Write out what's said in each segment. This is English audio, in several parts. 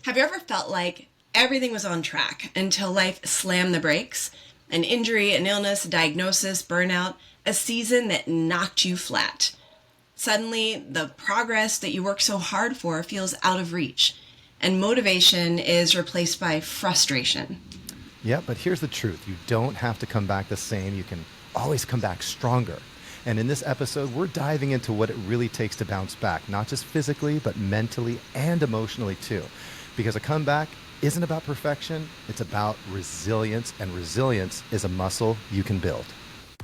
Have you ever felt like everything was on track until life slammed the brakes? An injury, an illness, a diagnosis, burnout, a season that knocked you flat. Suddenly, the progress that you worked so hard for feels out of reach, and motivation is replaced by frustration. Yeah, but here's the truth. You don't have to come back the same. You can always come back stronger. And in this episode, we're diving into what it really takes to bounce back, not just physically, but mentally and emotionally too. Because a comeback isn't about perfection, it's about resilience, and resilience is a muscle you can build.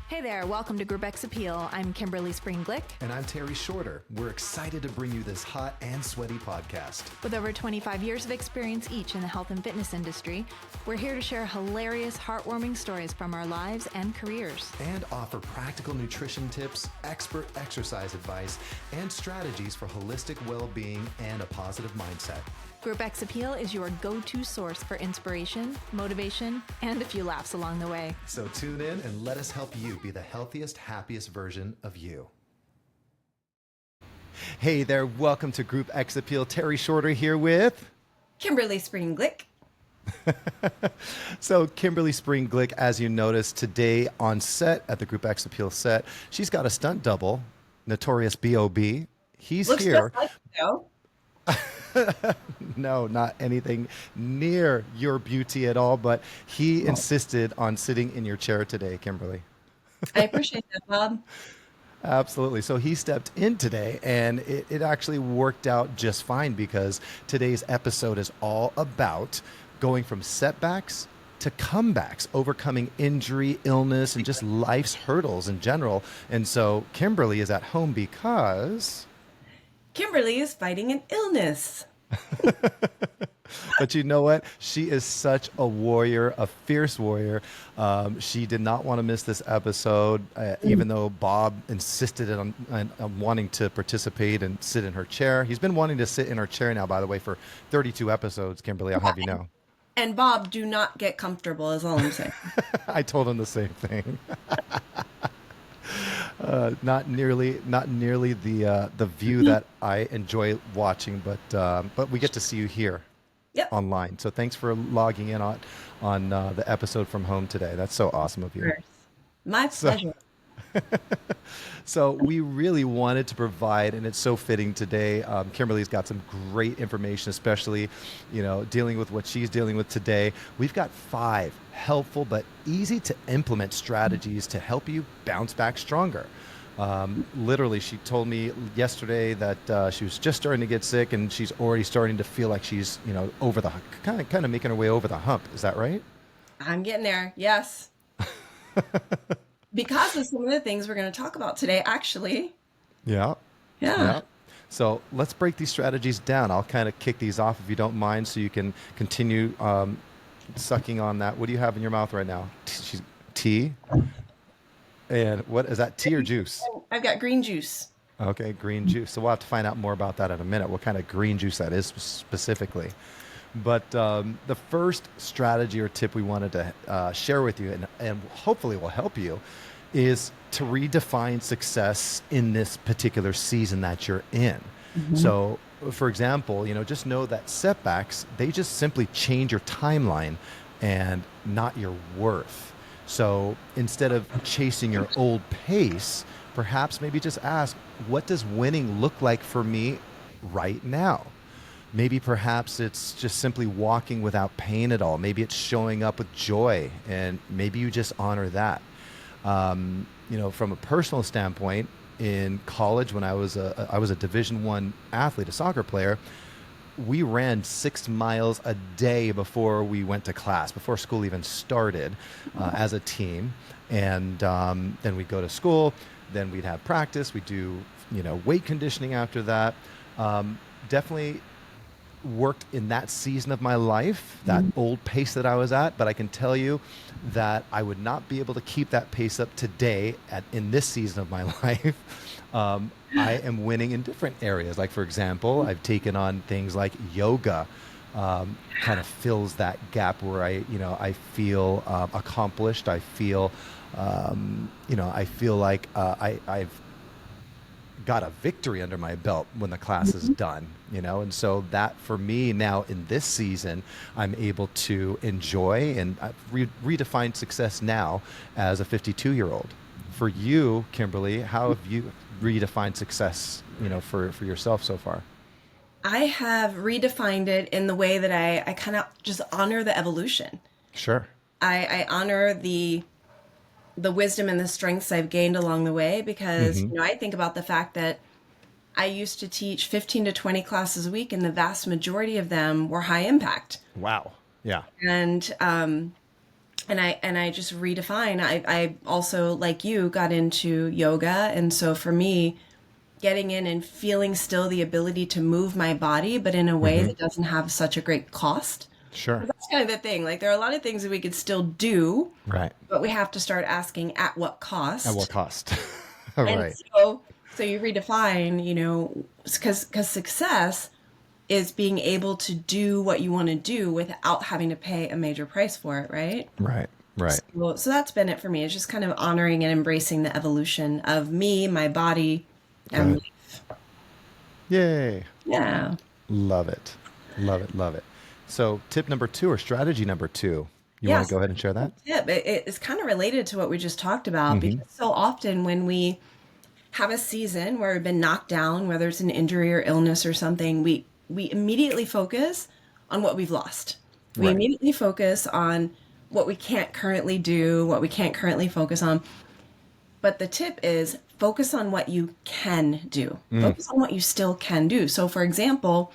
Hey there, welcome to Group X Appeal. I'm Kimberly Glick. And I'm Terry Shorter. We're excited to bring you this hot and sweaty podcast. With over 25 years of experience each in the health and fitness industry, we're here to share hilarious, heartwarming stories from our lives and careers. And offer practical nutrition tips, expert exercise advice, and strategies for holistic well-being and a positive mindset. Group X Appeal is your go-to source for inspiration, motivation, and a few laughs along the way. So tune in and let us help you be the healthiest, happiest version of you. Hey there, welcome to Group X Appeal. Terry Shorter here with Kimberly Glick. So Kimberly Glick, as you noticed today on set at the Group X Appeal set, she's got a stunt double, Notorious B.O.B. He's Looks here. just like you. No, not anything near your beauty at all, but he insisted on sitting in your chair today, Kimberly. I appreciate that, Bob. Absolutely. So he stepped in today, and it actually worked out just fine because today's episode is all about going from setbacks to comebacks, overcoming injury, illness, and just life's hurdles in general. And so Kimberly is at home because Kimberly is fighting an illness. But you know what? She is such a warrior, a fierce warrior. She did not want to miss this episode, even though Bob insisted on wanting to participate and sit in her chair. He's been wanting to sit in her chair now, by the way, for 32 episodes, Kimberly, I'll have you know. And Bob, do not get comfortable, is all I'm saying. I told him the same thing. Not nearly the view that I enjoy watching, but we get to see you here online. So thanks for logging in on the episode from home today. That's so awesome of you. My pleasure. So we really wanted to provide, and it's so fitting today. Kimberly's got some great information, especially, dealing with what she's dealing with today. We've got 5 helpful but easy to implement strategies to help you bounce back stronger. Literally, she told me yesterday that she was just starting to get sick, and she's already starting to feel like she's, over the kind of making her way over the hump. Is that right? I'm getting there. Yes. Because of some of the things we're going to talk about today, actually. Yeah. Yeah. So let's break these strategies down. I'll kind of kick these off if you don't mind, so you can continue sucking on that. What do you have in your mouth right now? Tea? And what is that, tea or juice? I've got green juice. Okay, green juice. So we'll have to find out more about that in a minute, what kind of green juice that is specifically. But the first strategy or tip we wanted to share with you, and hopefully will help you, is to redefine success in this particular season that you're in. Mm-hmm. So, for example, just know that setbacks, they just simply change your timeline and not your worth. So instead of chasing your old pace, perhaps maybe just ask, what does winning look like for me right now? Maybe perhaps it's just simply walking without pain at all. Maybe it's showing up with joy, and maybe you just honor that. From a personal standpoint, in college, when I was a Division I athlete, a soccer player, we ran 6 miles a day before we went to class, before school even started, as a team. And then we'd go to school, then we'd have practice, we'd do, weight conditioning after that. Definitely worked in that season of my life, that old pace that I was at, but I can tell you that I would not be able to keep that pace up today in this season of my life. I am winning in different areas. Like, for example, I've taken on things like yoga, kind of fills that gap where I feel accomplished. I feel, I feel like I've got a victory under my belt when the class is done, and so that for me now in this season, I'm able to enjoy and redefine success now as a 52-year-old. For you, Kimberly, how have you redefined success, for yourself so far? I have redefined it in the way that I kind of just honor the evolution. Sure. I honor the wisdom and the strengths I've gained along the way because, Hmm. I think about the fact that I used to teach 15 to 20 classes a week and the vast majority of them were high impact. Wow. Yeah. And I just redefine. I also, like you, got into yoga. And so for me, getting in and feeling still the ability to move my body, but in a way Hmm. that doesn't have such a great cost. Sure. That's kind of the thing. Like, there are a lot of things that we could still do, Right. but we have to start asking at what At what cost. cost? All And right. so you redefine, because success is being able to do what you want to do without having to pay a major price for it, right? Right. Right. So that's been it for me. It's just kind of honoring and embracing the evolution of me, my body, and Good. Yay. yeah. Love it. Love it. Love it. So tip number 2 or strategy number 2, you want to Yes. go ahead and share that? Tip. It's kind of related to what we just talked about Hmm. because so often when we have a season where we've been knocked down, whether it's an injury or illness or something, we immediately focus on what we've lost. We Right. immediately focus on what we can't currently do, what we can't currently focus on. But the tip is focus on what you can do. Focus on what you still can do. So for example,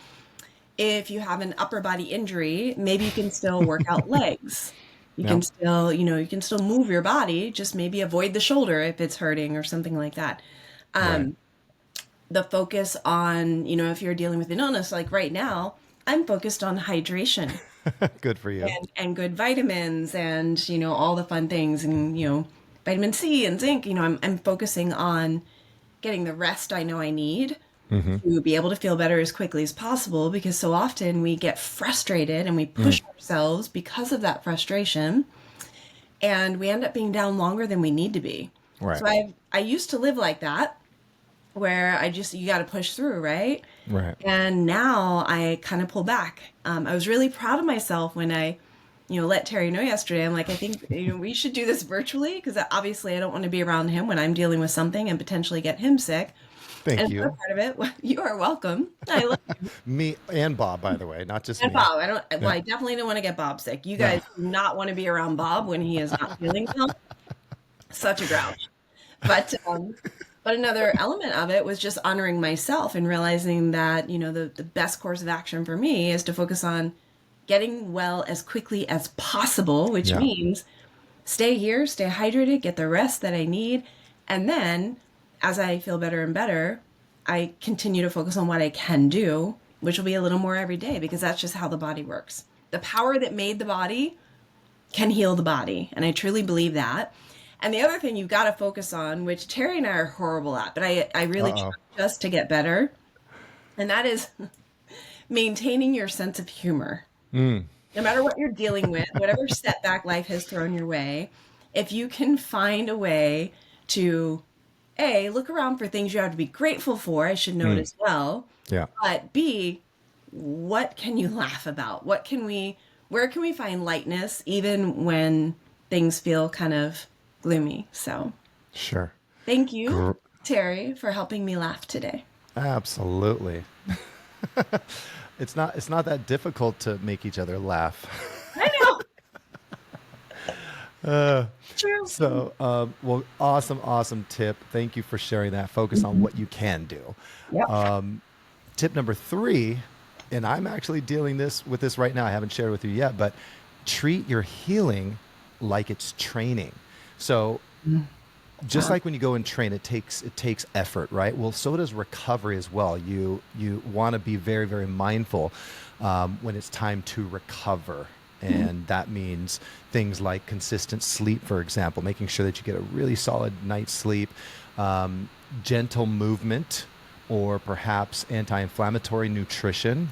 if you have an upper body injury, maybe you can still work out legs. You can Yep. still, you can still move your body, just maybe avoid the shoulder if it's hurting or something like that. Right. The focus on, if you're dealing with an illness, like right now, I'm focused on hydration Good for you. and good vitamins and, all the fun things and, vitamin C and zinc. I'm focusing on getting the rest I know I need Hmm. to be able to feel better as quickly as possible because so often we get frustrated and we push ourselves because of that frustration and we end up being down longer than we need to be. Right. So I used to live like that where you got to push through, right? Right. And now I kind of pull back. I was really proud of myself when I, let Terry know yesterday. I'm like, I think, we should do this virtually because obviously I don't want to be around him when I'm dealing with something and potentially get him sick. Thank And another you. part of it, well, you are welcome. I love Me and Bob, by the way, not just and me. Bob. I don't. Well, Yeah. I definitely don't want to get Bob sick. You No. guys do not want to be around Bob when he is not feeling well. Such a grouch. But another element of it was just honoring myself and realizing that the best course of action for me is to focus on getting well as quickly as possible, which Yeah. means stay here, stay hydrated, get the rest that I need, and then as I feel better and better, I continue to focus on what I can do, which will be a little more every day because that's just how the body works. The power that made the body can heal the body, and I truly believe that. And the other thing you've got to focus on, which Terry and I are horrible at, but I really Uh-oh. challenge us to get better, and that is maintaining your sense of humor. No matter what you're dealing with, whatever setback life has thrown your way, if you can find a way to A, look around for things you have to be grateful for, I should note as well, Yeah. but B, what can you laugh about? Where can we find lightness even when things feel kind of gloomy? So Sure. thank you, Gr- Terry, for helping me laugh today. Absolutely. It's not that difficult to make each other laugh. I know. True. So, well, awesome tip. Thank you for sharing that. Focus on what you can do. Yep. Tip number 3, and I'm actually dealing with this right now. I haven't shared with you yet, but treat your healing like it's training. So just like when you go and train, it takes effort, right? Well, so does recovery as well. You want to be very, very mindful when it's time to recover. And that means things like consistent sleep, for example, making sure that you get a really solid night's sleep, gentle movement, or perhaps anti-inflammatory nutrition.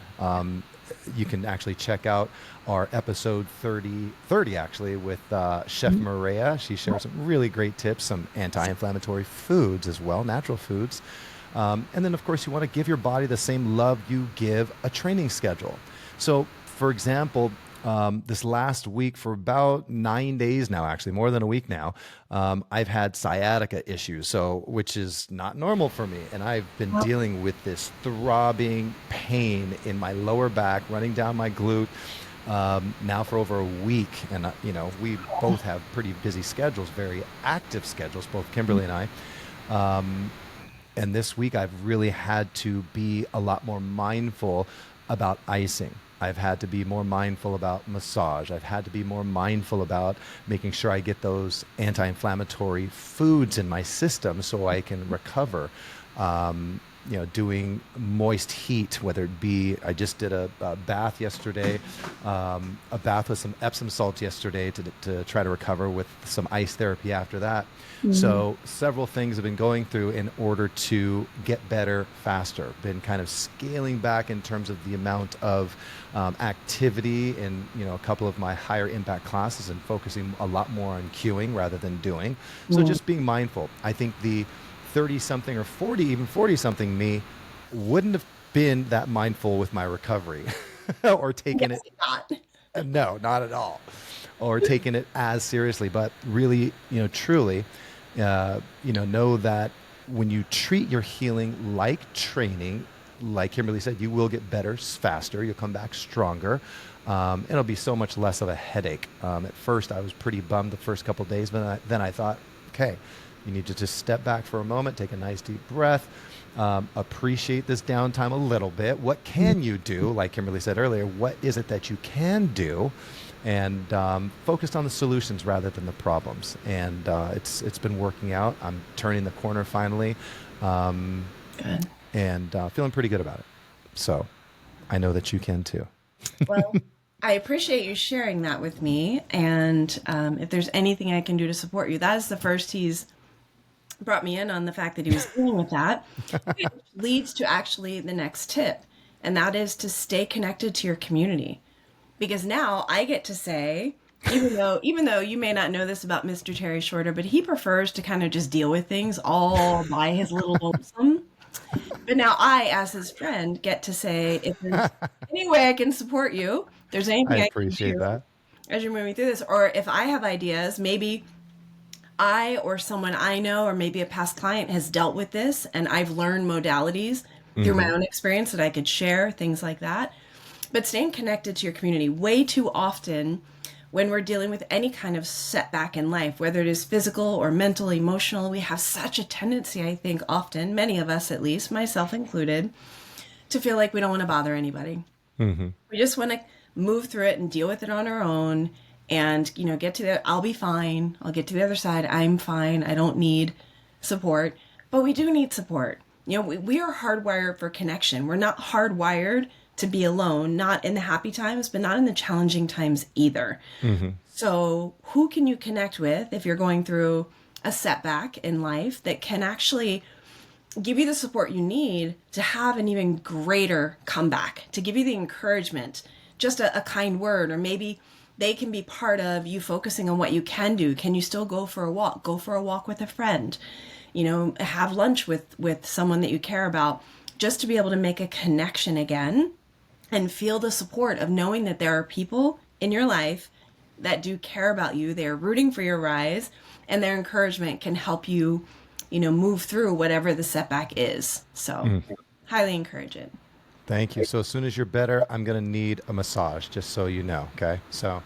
You can actually check out our episode 30 actually with Chef Maria. She shares some really great tips, some anti-inflammatory foods as well, natural foods. And then, of course, you want to give your body the same love you give a training schedule. So, for example, this last week, for about 9 days now, actually more than a week now, I've had sciatica issues, which is not normal for me. And I've been dealing with this throbbing pain in my lower back, running down my glute, now for over a week. And, we both have pretty busy schedules, very active schedules, both Kimberly and I. And this week I've really had to be a lot more mindful about icing. I've had to be more mindful about massage. I've had to be more mindful about making sure I get those anti-inflammatory foods in my system so I can recover. Doing moist heat, whether it be, I just did a bath yesterday, a bath with some Epsom salts yesterday to try to recover, with some ice therapy after that. Mm-hmm. So several things have been going through in order to get better faster. Been kind of scaling back in terms of the amount of activity in a couple of my higher impact classes, and focusing a lot more on cueing rather than doing. So just being mindful. I think the 30-something or 40-something me wouldn't have been that mindful with my recovery or taken it. Not. No, not at all. Or taking it as seriously, but really, truly, know that when you treat your healing like training, like Kimberly said, you will get better faster. You'll come back stronger. It'll be so much less of a headache. At first, I was pretty bummed the first couple of days, but then I thought, okay, you need to just step back for a moment, take a nice deep breath, appreciate this downtime a little bit. What can you do? Like Kimberly said earlier, what is it that you can do? And focused on the solutions rather than the problems. And it's been working out. I'm turning the corner finally. Good. And feeling pretty good about it. So I know that you can too. Well, I appreciate you sharing that with me. And if there's anything I can do to support you, that is the first he's brought me in on the fact that he was dealing with that, which leads to actually the next tip. And that is to stay connected to your community. Because now I get to say, even though you may not know this about Mr. Terry Shorter, but he prefers to kind of just deal with things all by his little lonesome. But now I, as his friend, get to say, if there's any way I can support you, if there's anything I appreciate can do that as you're moving through this, or if I have ideas, maybe I or someone I know, or maybe a past client has dealt with this, and I've learned modalities through my own experience that I could share, things like that. But staying connected to your community. Way too often when we're dealing with any kind of setback in life, whether it is physical or mental, emotional, we have such a tendency, I think often, many of us at least, myself included, to feel like we don't want to bother anybody. Mm-hmm. We just want to move through it and deal with it on our own, and get to I'll be fine. I'll get to the other side. I'm fine. I don't need support. But we do need support. We are hardwired for connection. We're not hardwired to be alone, not in the happy times, but not in the challenging times either. Mm-hmm. So who can you connect with if you're going through a setback in life that can actually give you the support you need to have an even greater comeback, to give you the encouragement, just a kind word, or maybe they can be part of you focusing on what you can do. Can you still go for a walk? Go for a walk with a friend. Have lunch with someone that you care about, just to be able to make a connection again and feel the support of knowing that there are people in your life that do care about you. They're rooting for your rise, and their encouragement can help you, move through whatever the setback is. So highly encourage it. Thank you. So as soon as you're better, I'm going to need a massage, just so you know. Okay. So.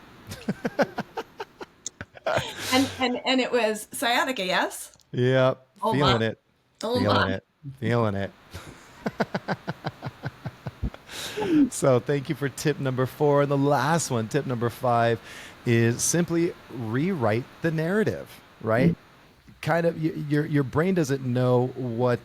and it was sciatica, yes? Yep. Oh, feeling my. it. Oh, feeling my. it. Feeling it. So thank you for tip number 4. And the last one, tip number 5, is simply rewrite the narrative, right? Mm-hmm. Kind of your brain doesn't know what,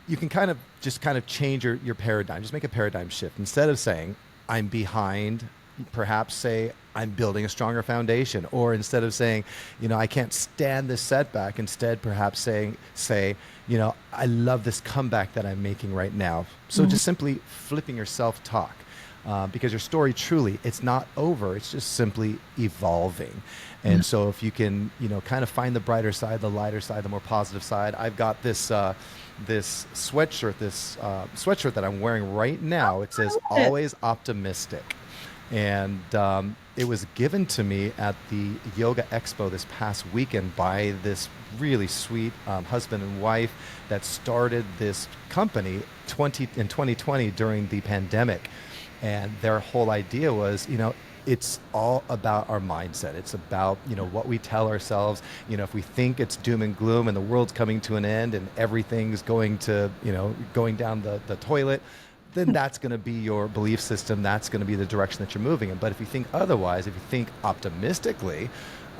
you can kind of change your paradigm. Just make a paradigm shift. Instead of saying, I'm behind, perhaps say, I'm building a stronger foundation. Or instead of saying, I can't stand this setback, instead perhaps say, I love this comeback that I'm making right now. So just simply flipping your self-talk. because your story truly, it's not over. It's just simply evolving. And so if you can, kind of find the brighter side, the lighter side, the more positive side. I've got this sweatshirt that I'm wearing right now. It says always optimistic. And it was given to me at the Yoga Expo this past weekend by this really sweet husband and wife that started this company in 2020 during the pandemic. And their whole idea was, it's all about our mindset. It's about, what we tell ourselves. If we think it's doom and gloom and the world's coming to an end and everything's going down the toilet, then that's going to be your belief system. That's going to be the direction that you're moving in. But if you think otherwise, if you think optimistically,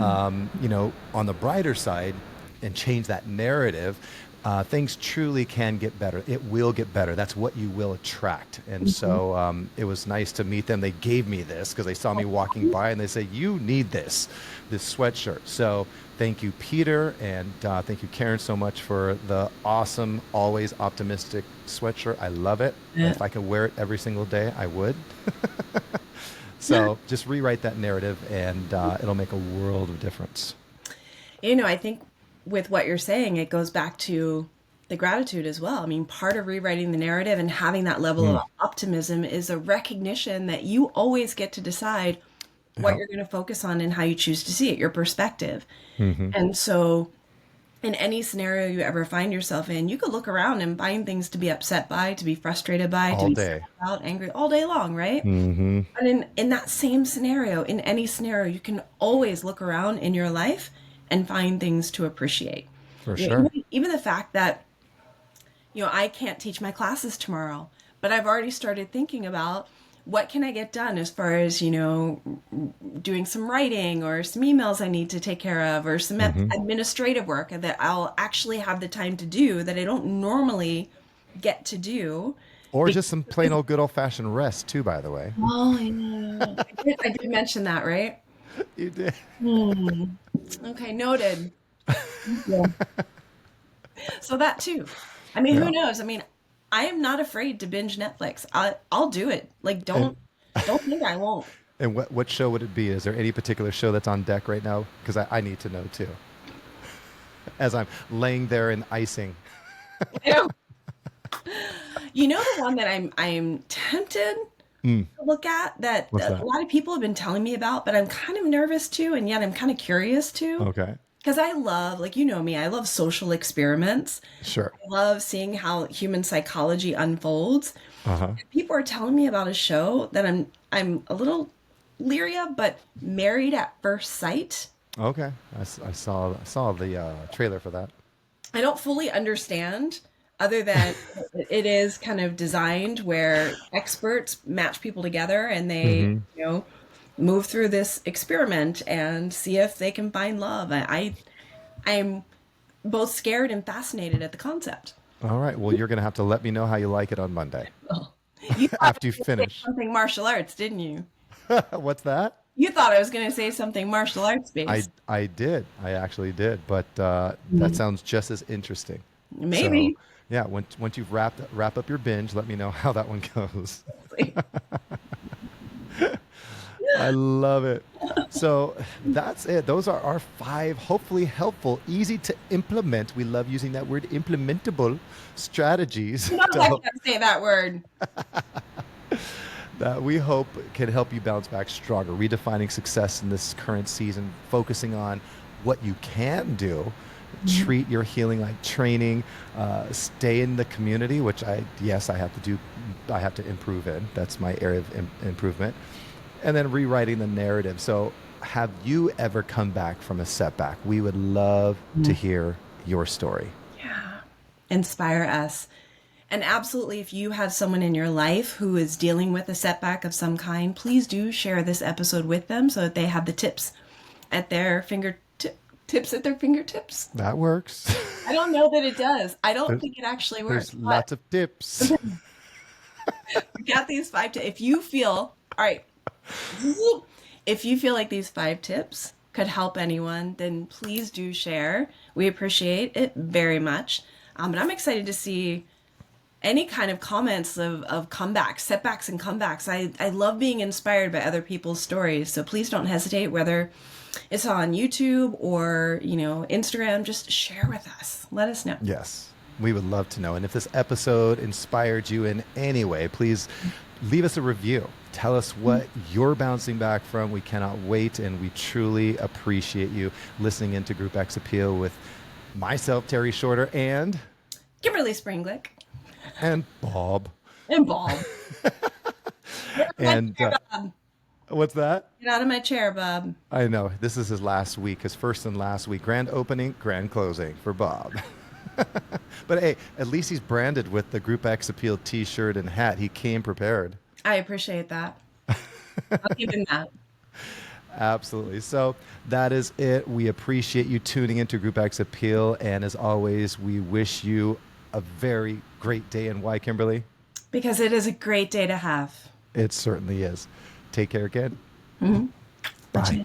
on the brighter side and change that narrative, things truly can get better. It will get better. That's what you will attract. And so it was nice to meet them. They gave me this because they saw me walking by and they said, you need this sweatshirt. So thank you, Peter, and thank you, Karen, so much for the awesome, always optimistic sweatshirt. I love it. Yeah. If I could wear it every single day, I would. So just rewrite that narrative and it'll make a world of difference. I think with what you're saying, it goes back to the gratitude as well. I mean, part of rewriting the narrative and having that level of optimism is a recognition that you always get to decide what you're going to focus on and how you choose to see it, your perspective. And so in any scenario you ever find yourself in, you could look around and find things to be upset by, to be frustrated by, to be sad about, angry all day long, right? But in that same scenario, in any scenario, you can always look around in your life and find things to appreciate. For sure. Even the fact that, I can't teach my classes tomorrow, but I've already started thinking about what can I get done as far as, doing some writing or some emails I need to take care of or some administrative work that I'll actually have the time to do that I don't normally get to do. Or just some plain old good old fashioned rest too, by the way. Oh, I know. I did mention that, right? You did. Okay, noted. Yeah. So that too. I mean, who knows? I mean, I am not afraid to binge Netflix. I'll do it. Like, don't think I won't. And what show would it be? Is there any particular show that's on deck right now? Because I need to know too. As I'm laying there in icing. The one that I'm tempted to look at that a lot of people have been telling me about, but I'm kind of nervous too, and yet I'm kind of curious too. Okay. Because I love, me, I love social experiments. Sure. I love seeing how human psychology unfolds. Uh-huh. People are telling me about a show that I'm a little leery of, but Married at First Sight. Okay. I saw the trailer for that. I don't fully understand, other than it is kind of designed where experts match people together and they, move through this experiment and see if they can find love. I'm both scared and fascinated at the concept. All right. Well, you're going to have to let me know how you like it on Monday. You after you finish. Something martial arts, didn't you? What's that? You thought I was going to say something martial arts based. I did. I actually did. But that sounds just as interesting. Maybe. So, yeah. Once you've wrap up your binge, let me know how that one goes. I love it. So that's it. Those are our 5 hopefully helpful, easy to implement. We love using that word, implementable strategies. I can't say that word. That we hope can help you bounce back stronger, redefining success in this current season, focusing on what you can do, treat your healing like training, stay in the community, which I have to improve in. That's my area of improvement. And then rewriting the narrative. So have you ever come back from a setback? We would love to hear your story. Yeah. Inspire us. And absolutely, if you have someone in your life who is dealing with a setback of some kind, please do share this episode with them so that they have the tips at their fingertips. That works. I don't know that it does. I don't think it actually works. There's lots of tips. We got these 5 tips. If you feel, all right, if you feel like these 5 tips could help anyone, then please do share. We appreciate it very much. But I'm excited to see any kind of comments of comebacks, setbacks and comebacks. I love being inspired by other people's stories. So please don't hesitate, whether it's on YouTube or, Instagram, just share with us. Let us know. Yes, we would love to know. And if this episode inspired you in any way, please leave us a review. Tell us what you're bouncing back from. We cannot wait, and we truly appreciate you listening into Group X Appeal with myself, Terry Shorter, and Kimberly Springlick. And Bob. And Bob. And what's that? Get out of my chair, Bob. I know. This is his last week, his first and last week. Grand opening, grand closing for Bob. But hey, at least he's branded with the Group X Appeal t-shirt and hat. He came prepared. I appreciate that. I'll give him that. Absolutely. So that is it. We appreciate you tuning into Group X Appeal. And as always, we wish you a very great day. And why, Kimberly? Because it is a great day to have. It certainly is. Take care again. Mm-hmm. Bye.